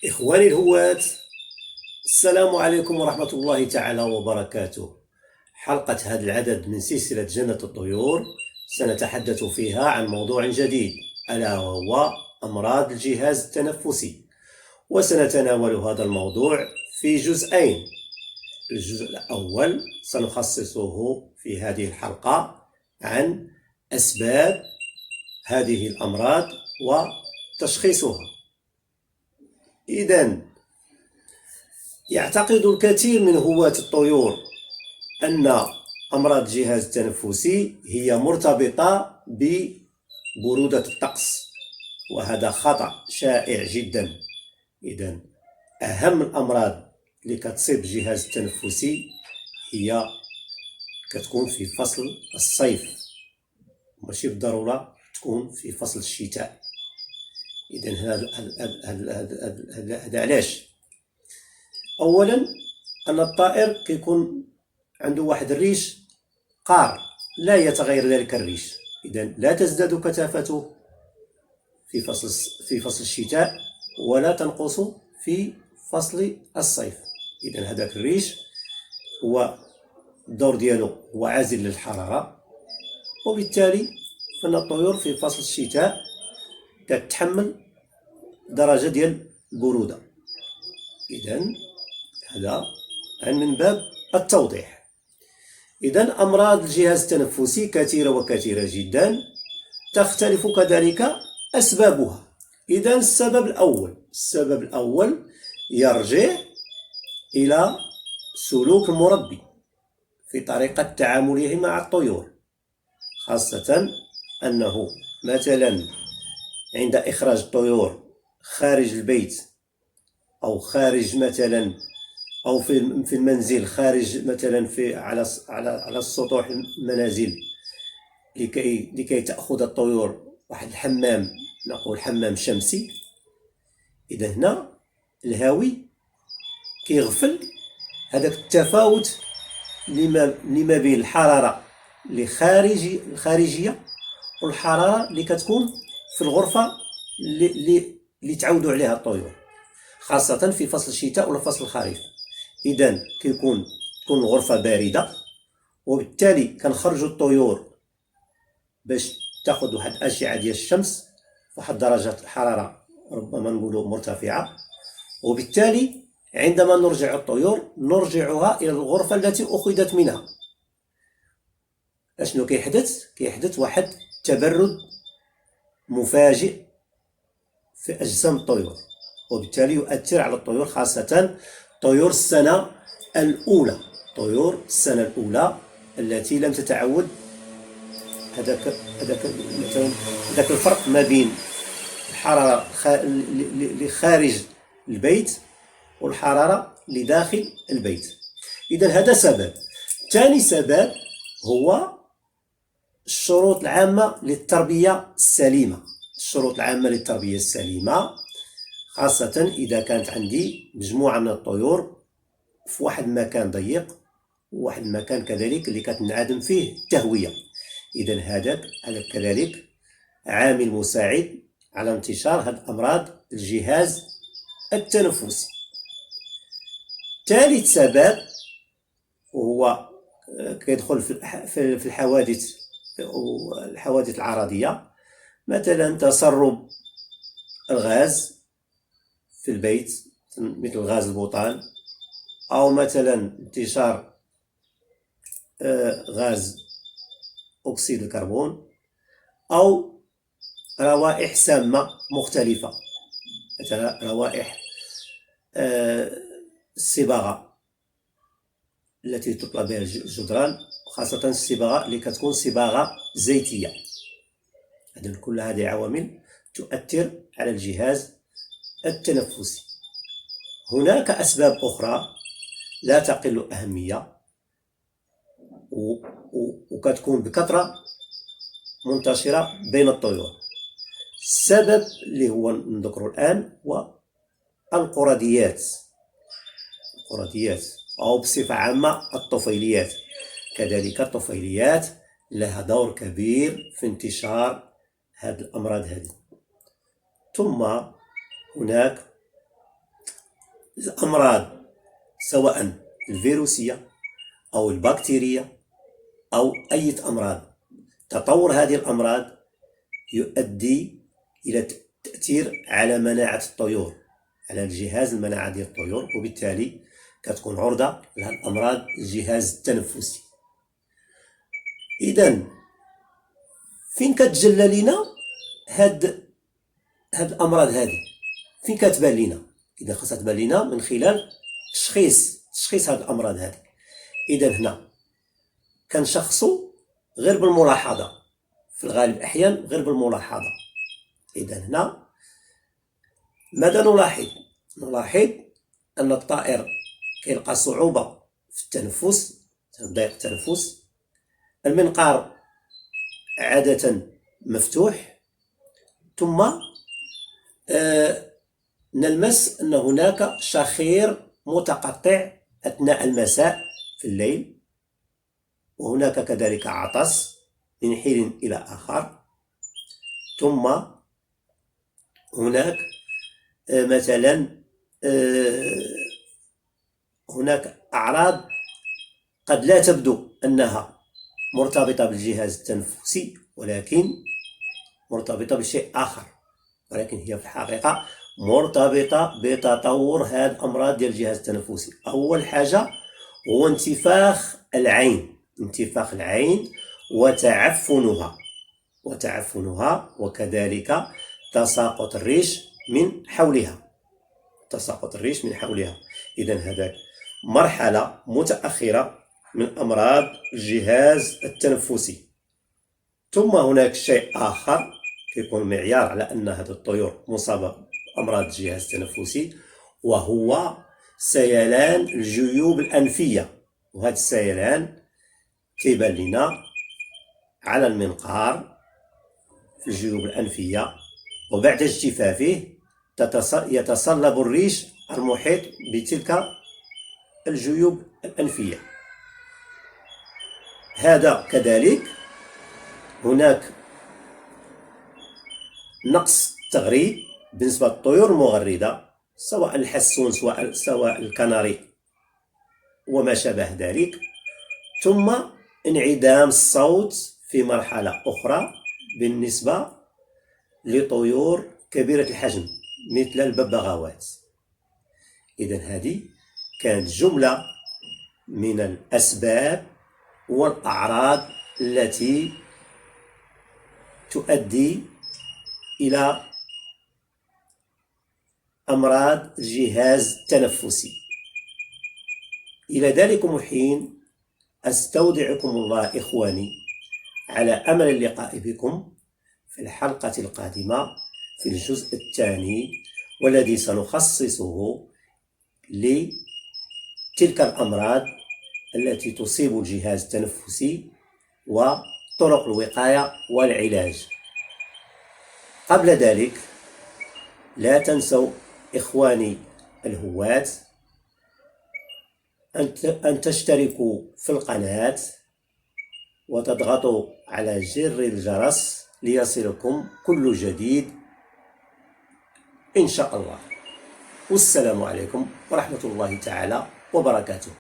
إخواني الهواة، السلام عليكم ورحمة الله تعالى وبركاته. حلقة هذا العدد من سلسلة جنة الطيور سنتحدث فيها عن موضوع جديد، ألا وهو أمراض الجهاز التنفسي. وسنتناول هذا الموضوع في جزئين. الجزء الأول سنخصصه في هذه الحلقة عن أسباب هذه الأمراض وتشخيصها. إذن يعتقد الكثير من هواة الطيور أن أمراض الجهاز التنفسي هي مرتبطة ببرودة الطقس، وهذا خطأ شائع جدا. إذن أهم الأمراض اللي كتصيب الجهاز التنفسي هي كتكون في فصل الصيف، ماشي بالضرورة تكون في فصل الشتاء. إذن هذا علاش؟ أولا أن الطائر كيكون عنده واحد الريش قار لا يتغير ذلك الريش، إذن لا تزداد كثافته في فصل الشتاء ولا تنقص في فصل الصيف. إذن هذاك الريش هو الدور ديالو هو عازل للحرارة، وبالتالي فإن الطيور في فصل الشتاء كتحمل درجة ديال البرودة. إذن هذا من باب التوضيح. إذن أمراض الجهاز التنفسي كثيرة وكثيرة جدا، تختلف كذلك أسبابها. إذن السبب الأول يرجع إلى سلوك المربي في طريقة تعامله مع الطيور، خاصة أنه مثلا عند إخراج الطيور خارج البيت أو خارج مثلا أو في المنزل، خارج مثلا على السطوح المنازل، لكي تأخذ الطيور واحد الحمام، نقول حمام شمسي. إذا هنا الهاوي كيغفل هذاك التفاوت لما بين الحرارة الخارجية والحرارة اللي كتكون في الغرفة اللي تعودوا عليها الطيور، خاصة في فصل الشتاء ولا فصل الخريف. إذن تكون الغرفة باردة، وبالتالي كنخرجوا الطيور باش تاخذ واحد الأشعة ديال الشمس واحد درجة حرارة ربما نقولوا مرتفعة، وبالتالي عندما نرجع الطيور نرجعها إلى الغرفة التي أخذت منها. أشنو كيحدث واحد تبرد مفاجئ في أجسام الطيور، وبالتالي يؤثر على الطيور، خاصة طيور السنة الأولى التي لم تتعود هذاك الفرق ما بين الحرارة اللي خارج البيت والحرارة اللي داخل البيت. إذن هذا سبب. ثاني سبب هو الشروط العامة للتربية السليمة، خاصة إذا كانت عندي مجموعة من الطيور في واحد المكان ضيق وواحد المكان كذلك اللي كتنعدم فيه التهوية. إذن هذا كذلك عامل مساعد على انتشار هذه أمراض الجهاز التنفسي. ثالث سبب وهو كيدخل في الحوادث العرضية، مثلا تسرب الغاز في البيت مثل غاز البوتان، أو مثلا انتشار غاز أكسيد الكربون، أو روائح سامة مختلفة، مثلا روائح الصباغة التي تطلى بها الجدران، خاصة الصباغة اللي كتكون صباغة زيتية. كل هذه عوامل تؤثر على الجهاز التنفسي. هناك أسباب أخرى لا تقل أهمية وكتكون بكثرة منتشرة بين الطيور. السبب اللي هو نذكره الآن هو القراديات أو بصفة عامة الطفيليات. كذلك الطفيليات لها دور كبير في انتشار هذه الأمراض هذه. ثم هناك الأمراض سواء الفيروسية أو البكتيرية أو أي أمراض، تطور هذه الأمراض يؤدي إلى تأثير على مناعة الطيور، على الجهاز المناعة ديال الطيور، وبالتالي كتكون عرضة للأمراض الجهاز التنفسي. إذن فين كتجلى لينا هاد الأمراض هذه؟ فين كتبان لينا؟ إذا خاصها تبان لينا من خلال تشخيص هاد الأمراض هذه. إذن هنا كنشخصو غير بالملاحظة، في الغالب الأحيان غير بالملاحظة. إذن هنا ماذا نلاحظ؟ نلاحظ أن الطائر كيلقى صعوبة في التنفس، ضيق التنفس، المنقار عادة مفتوح، ثم نلمس أن هناك شخير متقطع أثناء المساء في الليل، وهناك كذلك عطس من حين إلى آخر، ثم هناك مثلا هناك أعراض قد لا تبدو أنها مرتبطة بالجهاز التنفسي، ولكن مرتبطة بشيء آخر، ولكن هي في الحقيقة مرتبطة بتطور هذه الأمراض ديال الجهاز التنفسي. أول حاجة هو انتفاخ العين وتعفنها، وكذلك تساقط الريش من حولها. إذن هذاك مرحلة متأخرة من أمراض الجهاز التنفسي. ثم هناك شيء آخر كيكون معيار على أن هذه الطيور مصابة بأمراض الجهاز التنفسي، وهو سيلان الجيوب الأنفية. وهذا السيلان كيبان لنا على المنقار في الجيوب الأنفية، وبعد اجتفافه يتصلب الريش المحيط بتلك الجيوب الأنفية. هذا كذلك هناك نقص تغريد بالنسبة للطيور المغردة، سواء الحسون سواء الكناري وما شابه ذلك. ثم انعدام الصوت في مرحلة أخرى بالنسبة لطيور كبيرة الحجم مثل الببغاوات. إذن هذه كانت جملة من الأسباب والأعراض التي تؤدي إلى أمراض الجهاز التنفسي. إلى ذلكم الحين أستودعكم الله إخواني، على أمل اللقاء بكم في الحلقة القادمة في الجزء الثاني، والذي سنخصصه لتلك الأمراض التي تصيب الجهاز التنفسي وطرق الوقاية والعلاج. قبل ذلك لا تنسوا إخواني الهواة أن تشتركوا في القناة وتضغطوا على زر الجرس ليصلكم كل جديد إن شاء الله. والسلام عليكم ورحمة الله تعالى وبركاته.